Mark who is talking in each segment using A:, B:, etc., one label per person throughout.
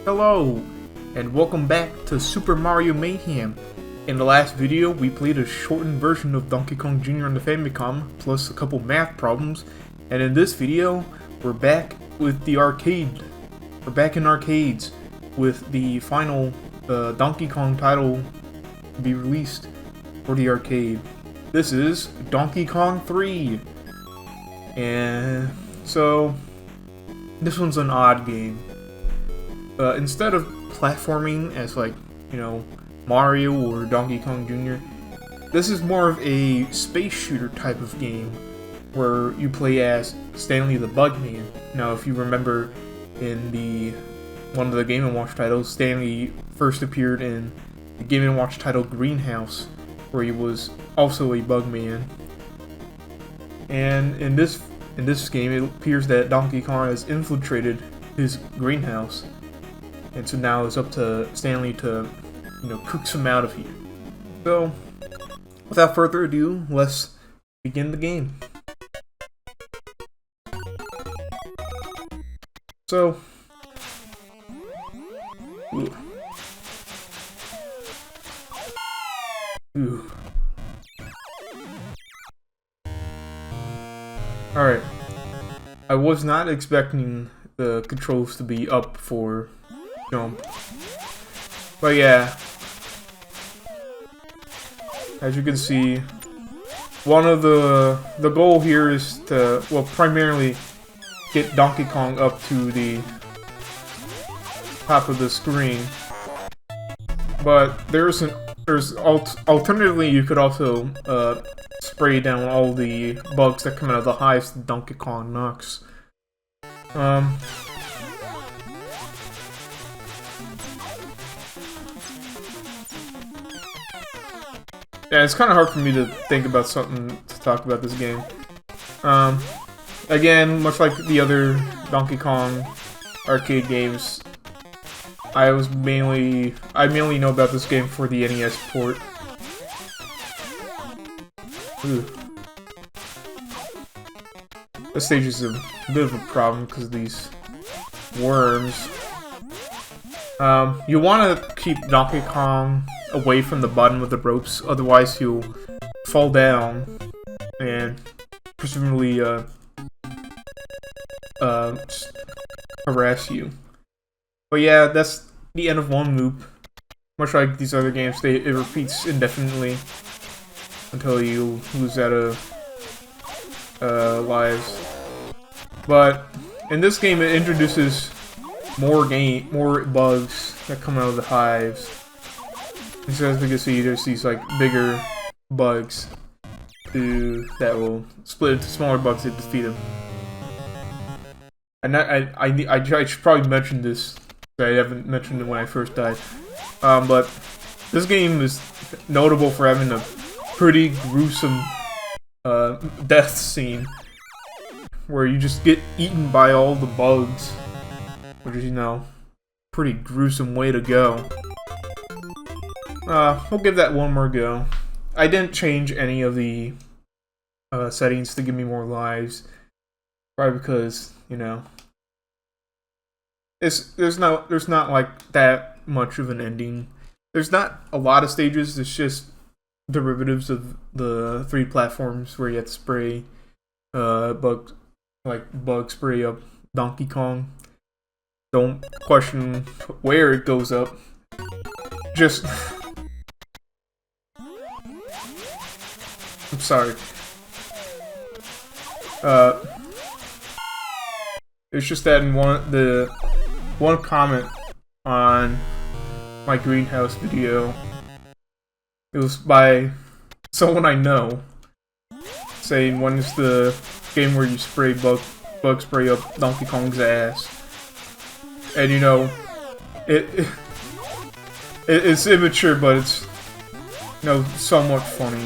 A: Hello, and welcome back to Super Mario Mayhem. In the last video, we played a shortened version of Donkey Kong Jr. on the Famicom, plus a couple math problems, and in this video, we're back with the arcade. We're back in arcades with the final Donkey Kong title to be released for the arcade. This is Donkey Kong 3. And so, this one's an odd game. Instead of platforming as Mario or Donkey Kong Jr., this is more of a space shooter type of game where you play as Stanley the Bugman. Now, if you remember in one of the Game & Watch titles, Stanley first appeared in the Game & Watch title Greenhouse, where he was also a Bugman. And in this game, it appears that Donkey Kong has infiltrated his greenhouse. And so now it's up to Stanley to, coax him out of here. So, without further ado, let's begin the game. So, Alright. I was not expecting the controls to be up for jump. But yeah, as you can see, one of the goal here is to, primarily get Donkey Kong up to the top of the screen. But alternatively, you could also spray down all the bugs that come out of the hives that Donkey Kong knocks. Yeah, it's kind of hard for me to think about something to talk about this game. Again, much like the other Donkey Kong arcade games, I mainly know about this game for the NES port. Ooh. This stage is a bit of a problem because of these worms. You want to keep Donkey Kong away from the bottom of the ropes, otherwise he'll fall down and presumably harass you. But yeah, that's the end of one loop. Much like these other games, it repeats indefinitely until you lose out of lives. But in this game, it introduces more bugs that come out of the hives. And so as we can see, there's these bigger bugs that will split into smaller bugs to defeat them. And I should probably mention this. I haven't mentioned it when I first died. But this game is notable for having a pretty gruesome death scene where you just get eaten by all the bugs, which is, pretty gruesome way to go. We'll give that one more go. I didn't change any of the settings to give me more lives. Probably because, there's not like that much of an ending. There's not a lot of stages, it's just derivatives of the 3 platforms where you have to spray bug spray up Donkey Kong. Don't question where it goes up. Just I'm sorry. It's just that in one comment on my greenhouse video, it was by someone I know, saying when is the game where you spray bug spray up Donkey Kong's ass, and it's immature, but it's somewhat funny.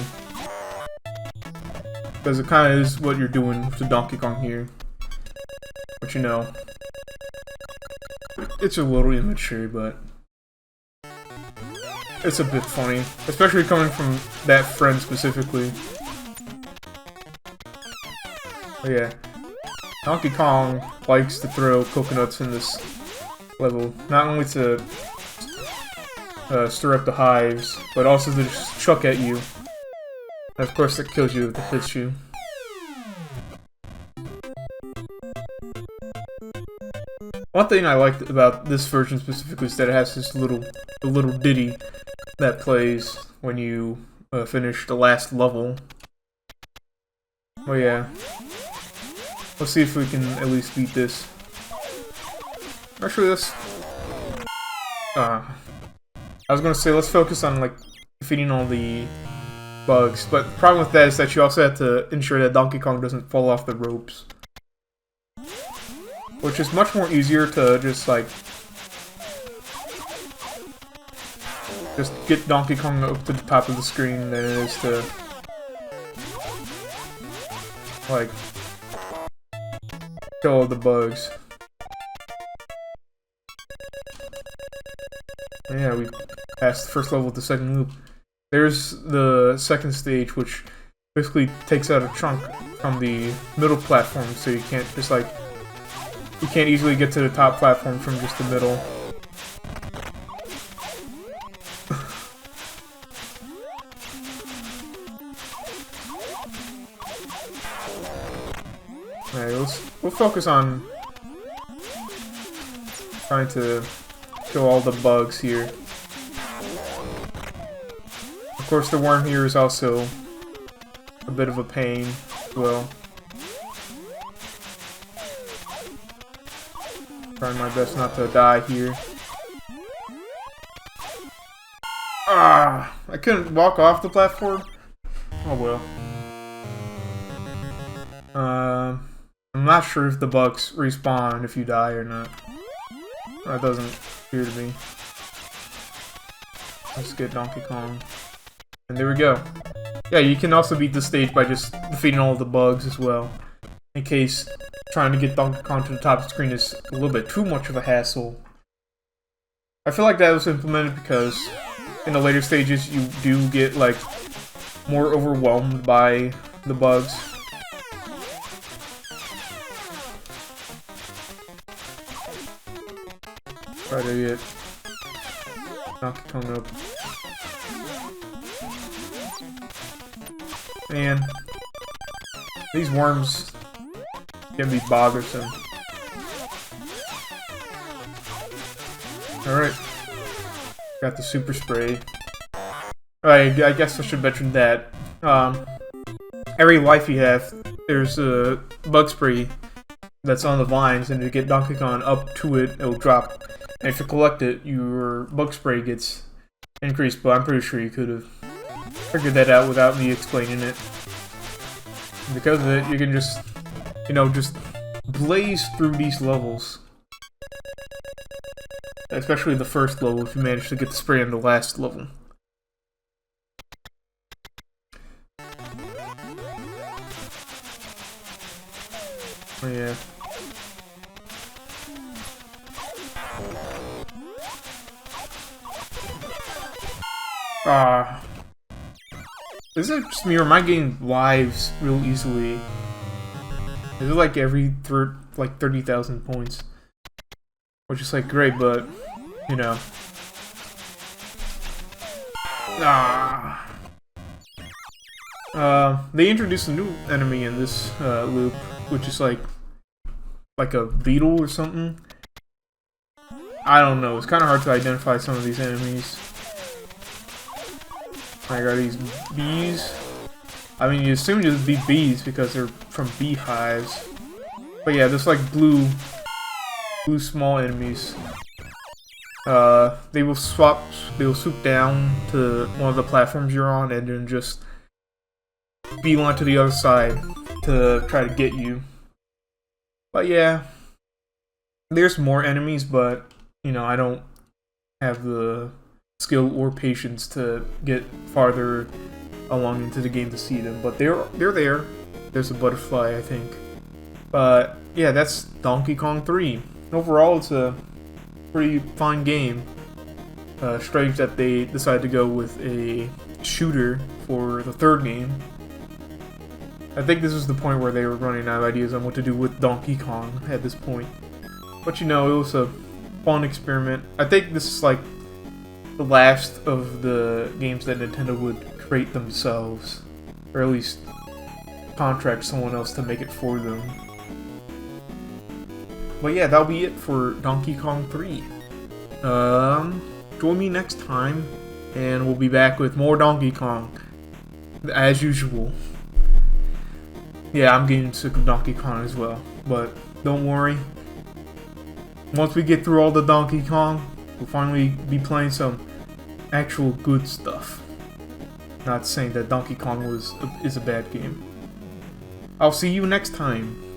A: Because it kind of is what you're doing to Donkey Kong here. But it's a little immature, but it's a bit funny. Especially coming from that friend specifically. But yeah. Donkey Kong likes to throw coconuts in this level. Not only to stir up the hives, but also to just chuck at you. And of course, it kills you if it hits you. One thing I liked about this version specifically is that it has this little ditty that plays when you finish the last level. Oh yeah. Let's see if we can at least beat this. Actually, let's... I was gonna say, let's focus on, like, defeating all the bugs. But the problem with that is that you also have to ensure that Donkey Kong doesn't fall off the ropes. Which is much more easier to just, like... just get Donkey Kong up to the top of the screen than it is to... like... kill all the bugs. Yeah, we passed the first level with the second loop. There's the second stage, which basically takes out a chunk from the middle platform, so you can't just like... you can't easily get to the top platform from just the middle. Alright, we'll focus on trying to kill all the bugs here. Of course, the worm here is also a bit of a pain as well. Trying my best not to die here. Ah! I couldn't walk off the platform? Oh well. I'm not sure if the bugs respawn if you die or not. That doesn't appear to be. Let's get Donkey Kong. And there we go. Yeah, you can also beat this stage by just defeating all of the bugs as well. In case trying to get Donkey Kong to the top of the screen is a little bit too much of a hassle. I feel like that was implemented because in the later stages you do get like more overwhelmed by the bugs. Try to get Donkey Kong up. Man, these worms can be bothersome. Alright. Got the super spray. Alright, I guess I should mention that. Every life you have, there's a bug spray that's on the vines, and to get Donkey Kong up to it, it'll drop. And if you collect it, your bug spray gets increased, but I'm pretty sure you could have figured that out without me explaining it. And because of it, you can just, you know, just blaze through these levels. Especially the first level, if you manage to get the spray on the last level. Oh yeah. Is it just me or am I getting lives real easily? Is it like every 30,000 points? Which is like great, but you know. They introduced a new enemy in this loop, which is like a beetle or something. I don't know. It's kind of hard to identify some of these enemies. I got these bees. I mean, you assume just be bees because they're from beehives. But yeah, there's like blue small enemies. They will swoop down to one of the platforms you're on and then just beeline to the other side to try to get you. But yeah, there's more enemies, but you know, I don't have the skill or patience to get farther along into the game to see them, but they're there. There's a butterfly, I think. But yeah, that's Donkey Kong 3. Overall, it's a pretty fun game. Strange that they decided to go with a shooter for the third game. I think this was the point where they were running out of ideas on what to do with Donkey Kong at this point. But you know, it was a fun experiment. I think this is like the last of the games that Nintendo would create themselves, or at least contract someone else to make it for them. But yeah, that'll be it for Donkey Kong 3. Join me next time, and we'll be back with more Donkey Kong, as usual. Yeah, I'm getting sick of Donkey Kong as well, but don't worry. Once we get through all the Donkey Kong, we'll finally be playing some actual good stuff. Not saying that Donkey Kong is a bad game. I'll see you next time.